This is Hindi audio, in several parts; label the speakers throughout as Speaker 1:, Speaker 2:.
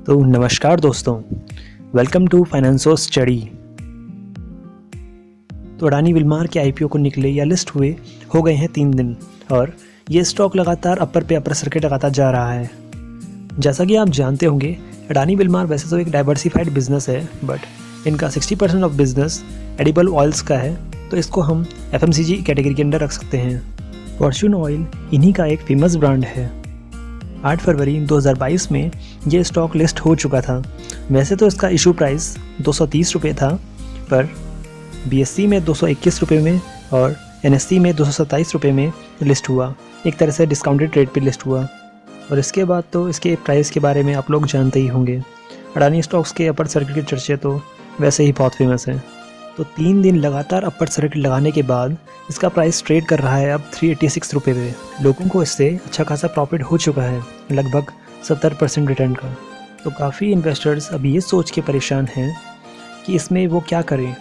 Speaker 1: तो नमस्कार दोस्तों, वेलकम टू फाइनेंसो स्टडी। तो अडानी विल्मार के आईपीओ को निकले या लिस्ट हुए हो गए हैं 3 दिन और ये स्टॉक लगातार अपर सर्किट लगाता जा रहा है। जैसा कि आप जानते होंगे, अडानी विल्मार वैसे तो एक डाइवर्सिफाइड बिजनेस है, बट इनका 60% ऑफ बिजनेस एडिबल ऑयल्स का है, तो इसको हम एफएमसीजी कैटेगरी के अंदर रख सकते हैं। फॉर्च्यून ऑयल इन्हीं का एक फेमस ब्रांड है। 8 फरवरी 2022 में ये स्टॉक लिस्ट हो चुका था। वैसे तो इसका इशू प्राइस 230 रुपये था, पर बीएससी में 221 रुपये में और एनएससी में 227 रुपये में लिस्ट हुआ। एक तरह से डिस्काउंटेड रेट पे लिस्ट हुआ। और इसके बाद तो इसके प्राइस के बारे में आप लोग जानते ही होंगे। अडानी स्टॉक्स के अपर सर्किट के चर्चे तो वैसे ही बहुत फेमस हैं। तो 3 दिन लगातार अपर सर्किट लगाने के बाद इसका प्राइस ट्रेड कर रहा है अब 386 रुपये पे। लोगों को इससे अच्छा खासा प्रॉफिट हो चुका है, लगभग 70% रिटर्न का। तो काफ़ी इन्वेस्टर्स अब ये सोच के परेशान हैं कि इसमें वो क्या करें।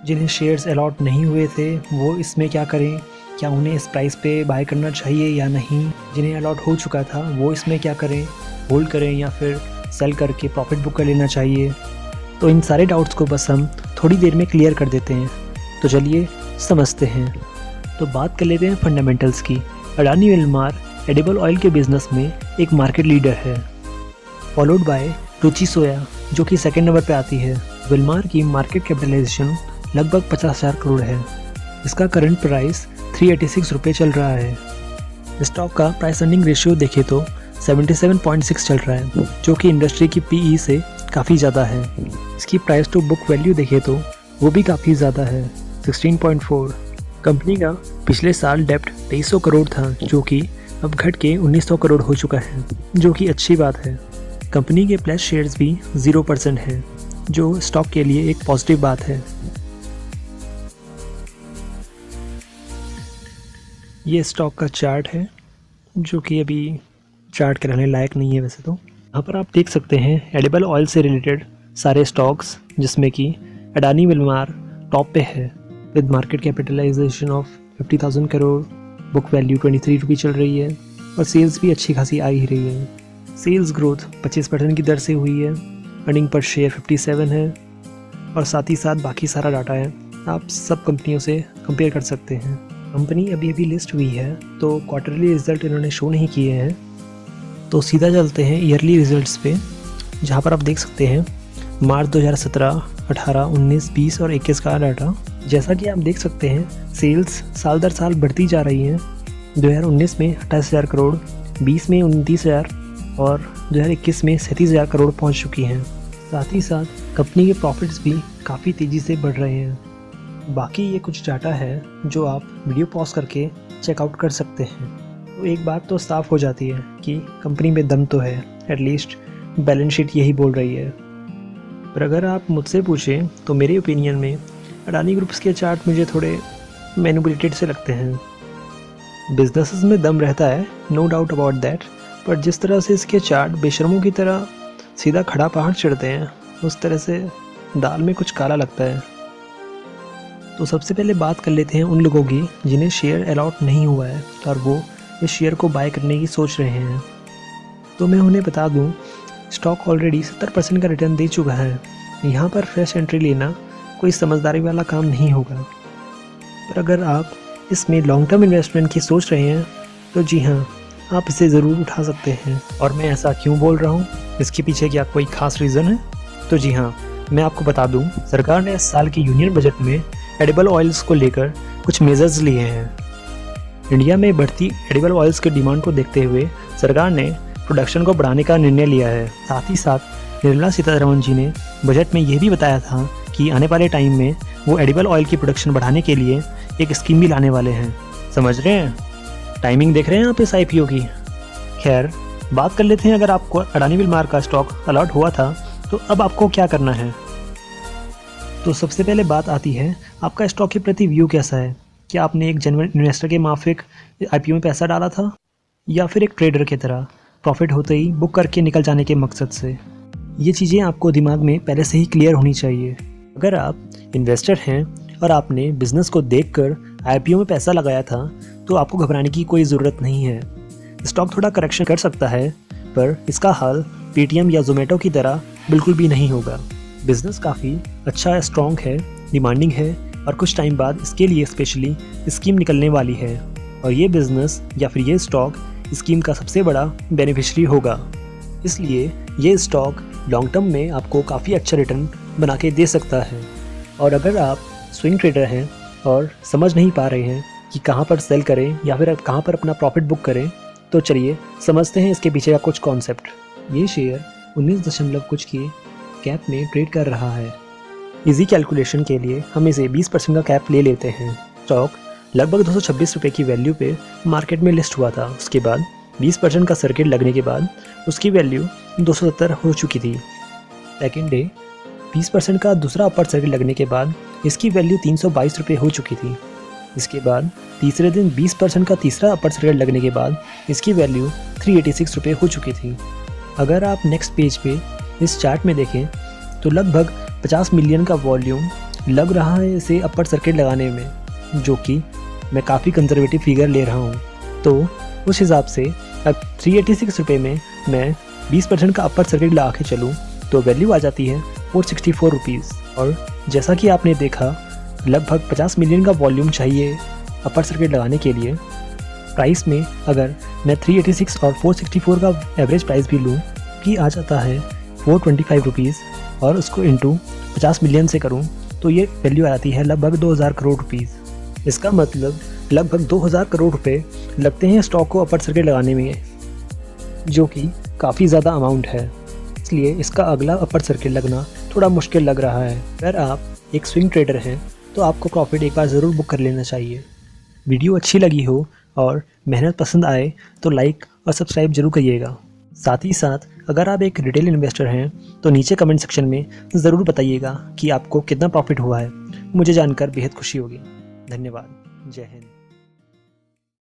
Speaker 1: जिन्हें शेयर्स अलॉट नहीं हुए थे वो इसमें क्या करें, क्या उन्हें इस प्राइस पे बाय करना चाहिए या नहीं। जिन्हें अलॉट हो चुका था वो इसमें क्या करें, होल्ड करें या फिर सेल करके प्रॉफिट बुक कर लेना चाहिए। तो इन सारे डाउट्स को बस हम थोड़ी देर में क्लियर कर देते हैं। तो चलिए समझते हैं। तो बात कर लेते हैं फंडामेंटल्स की। अडानी विल्मार एडिबल ऑयल के बिजनेस में एक मार्केट लीडर है, फॉलोड बाय रुचि सोया जो कि सेकंड नंबर पे आती है। विल्मार की मार्केट कैपिटलाइजेशन लगभग 50,000 करोड़ है। इसका करंट प्राइस 386 रुपये चल रहा है। स्टॉक का प्राइस अर्निंग रेशियो देखें तो 77.6 चल रहा है, जो कि इंडस्ट्री की पीई से काफ़ी ज़्यादा है। इसकी प्राइस टू बुक वैल्यू देखें तो वो भी काफ़ी ज़्यादा है, 16.4। कंपनी का पिछले साल डेप्ट 2300 करोड़ था, जो कि अब घट के 1900 करोड़ हो चुका है, जो कि अच्छी बात है। कंपनी के प्लस शेयर्स भी 0% है, जो स्टॉक के लिए एक पॉजिटिव बात है। ये स्टॉक का चार्ट है, जो कि अभी चार्ट कराने लायक नहीं है वैसे तो। यहाँ पर आप देख सकते हैं एडिबल ऑयल से रिलेटेड सारे स्टॉक्स, जिसमें कि अडानी विल्मार टॉप पे है with market capitalization of 50,000 crore, book value 23 रुपये चल रही है और सेल्स भी अच्छी खासी आ ही रही है। सेल्स ग्रोथ 25% की दर से हुई है, अर्निंग पर शेयर 57 है और साथ ही साथ बाकी सारा डाटा है, आप सब कंपनियों से कंपेयर कर सकते हैं। कंपनी अभी लिस्ट हुई है, तो क्वार्टरली रिजल्ट इन्होंने शो नहीं किए हैं। तो सीधा चलते हैं ईयरली रिजल्ट्स पे, जहाँ पर आप देख सकते हैं मार्च 2017, 18, 19, 20 और 21 का डाटा। जैसा कि आप देख सकते हैं सेल्स साल दर साल बढ़ती जा रही हैं। 2019 में 28,000 करोड़, 20 में 29,000 और 2021 में 37,000 करोड़ पहुँच चुकी हैं। साथ ही साथ कंपनी के प्रॉफिट्स भी काफ़ी तेज़ी से बढ़ रहे हैं। बाकी ये कुछ डाटा है जो आप वीडियो पॉज करके चेकआउट कर सकते हैं। तो एक बात तो साफ़ हो जाती है कि कंपनी में दम तो है, एटलीस्ट बैलेंस शीट यही बोल रही है। पर अगर आप मुझसे पूछें तो मेरे ओपिनियन में अडानी ग्रुप्स के चार्ट मुझे थोड़े मैनिपुलेटेड से लगते हैं। बिजनेसेस में दम रहता है, नो डाउट अबाउट दैट, पर जिस तरह से इसके चार्ट बेशर्मों की तरह सीधा खड़ा पहाड़ चढ़ते हैं, उस तरह से दाल में कुछ काला लगता है। तो सबसे पहले बात कर लेते हैं उन लोगों की जिन्हें शेयर अलॉट नहीं हुआ है और वो इस शेयर को बाय करने की सोच रहे हैं। तो मैं उन्हें बता दूं, स्टॉक ऑलरेडी 70% का रिटर्न दे चुका है। यहाँ पर फ्रेश एंट्री लेना कोई समझदारी वाला काम नहीं होगा। पर अगर आप इसमें लॉन्ग टर्म इन्वेस्टमेंट की सोच रहे हैं तो जी हाँ, आप इसे ज़रूर उठा सकते हैं। और मैं ऐसा क्यों बोल रहा हूँ, इसके पीछे क्या कोई खास रीज़न है? तो जी हाँ, मैं आपको बता दूँ, सरकार ने इस साल के यूनियन बजट में एडिबल ऑयल्स को लेकर कुछ मेजर्स लिए हैं। इंडिया में बढ़ती एडिबल ऑयल्स की डिमांड को देखते हुए सरकार ने प्रोडक्शन को बढ़ाने का निर्णय लिया है। साथ ही साथ निर्मला सीतारमण जी ने बजट में यह भी बताया था कि आने वाले टाइम में वो एडिबल ऑयल की प्रोडक्शन बढ़ाने के लिए एक स्कीम भी लाने वाले हैं। समझ रहे हैं? टाइमिंग देख रहे हैं आप इस आईपीओ की? खैर, बात कर लेते हैं, अगर आपको अडानी विल्मार का स्टॉक अलॉट हुआ था तो अब आपको क्या करना है। तो सबसे पहले बात आती है आपका स्टॉक के प्रति व्यू कैसा है। क्या आपने एक जेन्युइन इन्वेस्टर के माफिक आईपीओ में पैसा डाला था, या फिर एक ट्रेडर की तरह प्रॉफिट होते ही बुक करके निकल जाने के मकसद से? ये चीज़ें आपको दिमाग में पहले से ही क्लियर होनी चाहिए। अगर आप इन्वेस्टर हैं और आपने बिजनेस को देखकर आईपीओ में पैसा लगाया था तो आपको घबराने की कोई ज़रूरत नहीं है। स्टॉक थोड़ा करेक्शन कर सकता है, पर इसका हाल पेटीएम या जोमेटो की तरह बिल्कुल भी नहीं होगा। बिजनेस काफ़ी अच्छा स्ट्रॉन्ग है, डिमांडिंग है और कुछ टाइम बाद इसके लिए स्पेशली स्कीम निकलने वाली है और ये बिज़नेस या फिर ये स्टॉक स्कीम का सबसे बड़ा बेनिफिशरी होगा। इसलिए ये स्टॉक लॉन्ग टर्म में आपको काफ़ी अच्छा रिटर्न बना के दे सकता है। और अगर आप स्विंग ट्रेडर हैं और समझ नहीं पा रहे हैं कि कहाँ पर सेल करें या फिर कहाँ पर अपना प्रॉफिट बुक करें, तो चलिए समझते हैं इसके पीछे का कुछ कॉन्सेप्ट। ये शेयर 19 कुछ की कैप में ट्रेड कर रहा है। इजी कैलकुलेशन के लिए हम इसे 20% का कैप ले लेते हैं। स्टॉक लगभग 226 रुपये की वैल्यू पे मार्केट में लिस्ट हुआ था। उसके बाद 20% का सर्किट लगने के बाद उसकी वैल्यू 270 हो चुकी थी। सेकेंड डे 20% का दूसरा अपर सर्किट लगने के बाद इसकी वैल्यू 322 रुपये हो चुकी थी। इसके बाद तीसरे दिन 20% का तीसरा अपर सर्किट लगने के बाद इसकी वैल्यू 386 रुपये हो चुकी थी। अगर आप नेक्स्ट पेज पे इस चार्ट में देखें तो लगभग 50 मिलियन का वॉल्यूम लग रहा है इसे अपर सर्किट लगाने में, जो कि मैं काफ़ी कंजर्वेटिव फिगर ले रहा हूँ। तो उस हिसाब से अब 386 रुपये में मैं 20% का अपर सर्किट लगा के चलूँ तो वैल्यू आ जाती है 464 रुपीज़। और जैसा कि आपने देखा लगभग 50 मिलियन का वॉल्यूम चाहिए अपर सर्किट लगाने के लिए। प्राइस में अगर मैं 386 और 464 का एवरेज प्राइस भी लूँ कि आ जाता है 425 रुपीज़ और उसको इंटू 50 मिलियन से करूँ तो ये वैल्यू आ जाती है लगभग 2000 करोड़ रुपीज़। इसका मतलब लगभग 2000 करोड़ रुपए लगते हैं स्टॉक को अपर सर्किट लगाने में, जो कि काफ़ी ज़्यादा अमाउंट है। इसलिए इसका अगला अपर सर्किट लगना थोड़ा मुश्किल लग रहा है। अगर आप एक स्विंग ट्रेडर हैं तो आपको प्रॉफिट एक बार ज़रूर बुक कर लेना चाहिए। वीडियो अच्छी लगी हो और मेहनत पसंद आए तो लाइक और सब्सक्राइब जरूर करिएगा। साथ ही साथ अगर आप एक रिटेल इन्वेस्टर हैं तो नीचे कमेंट सेक्शन में ज़रूर बताइएगा कि आपको कितना प्रॉफिट हुआ है। मुझे जानकर बेहद खुशी होगी। धन्यवाद। जय हिंद।